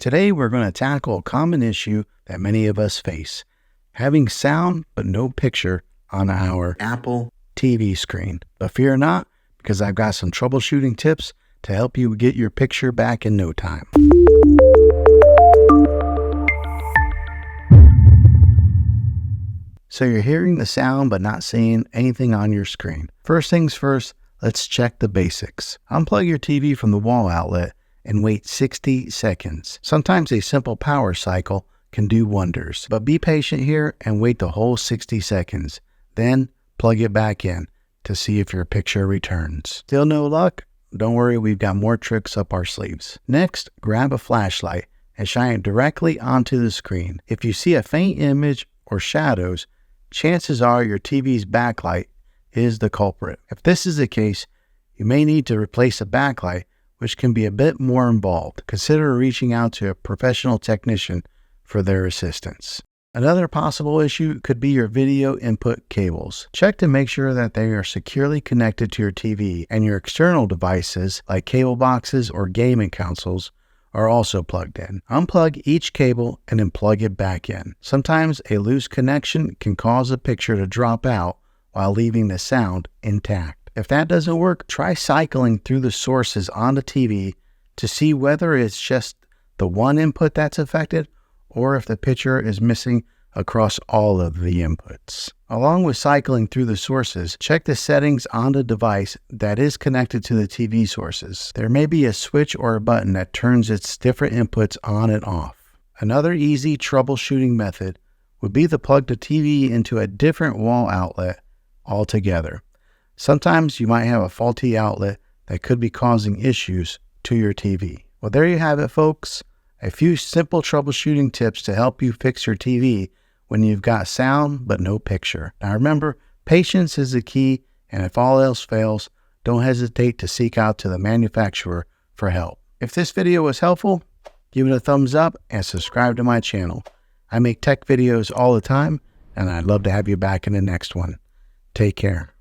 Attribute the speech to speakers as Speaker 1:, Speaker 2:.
Speaker 1: Today we're going to tackle a common issue that many of us face, having sound but no picture on our Apple TV screen. But fear not, because I've got some troubleshooting tips to help you get your picture back in no time. So you're hearing the sound but not seeing anything on your screen. First things first, let's check the basics. Unplug your TV from the wall outlet and wait 60 seconds. Sometimes a simple power cycle can do wonders, but be patient here and wait the whole 60 seconds. Then plug it back in to see if your picture returns. Still no luck? Don't worry, we've got more tricks up our sleeves. Next, grab a flashlight and shine it directly onto the screen. If you see a faint image or shadows, chances are your TV's backlight is the culprit. If this is the case, you may need to replace a backlight, which can be a bit more involved. Consider reaching out to a professional technician for their assistance. Another possible issue could be your video input cables. Check to make sure that they are securely connected to your TV and your external devices like cable boxes or gaming consoles are also plugged in. Unplug each cable and then plug it back in. Sometimes a loose connection can cause a picture to drop out while leaving the sound intact. If that doesn't work, try cycling through the sources on the TV to see whether it's just the one input that's affected or if the picture is missing across all of the inputs. Along with cycling through the sources, check the settings on the device that is connected to the TV sources. There may be a switch or a button that turns its different inputs on and off. Another easy troubleshooting method would be to plug the TV into a different wall outlet altogether. Sometimes you might have a faulty outlet that could be causing issues to your TV. Well, there you have it, folks. A few simple troubleshooting tips to help you fix your TV when you've got sound but no picture. Now remember, patience is the key, and if all else fails, don't hesitate to seek out to the manufacturer for help. If this video was helpful, give it a thumbs up and subscribe to my channel. I make tech videos all the time, and I'd love to have you back in the next one. Take care.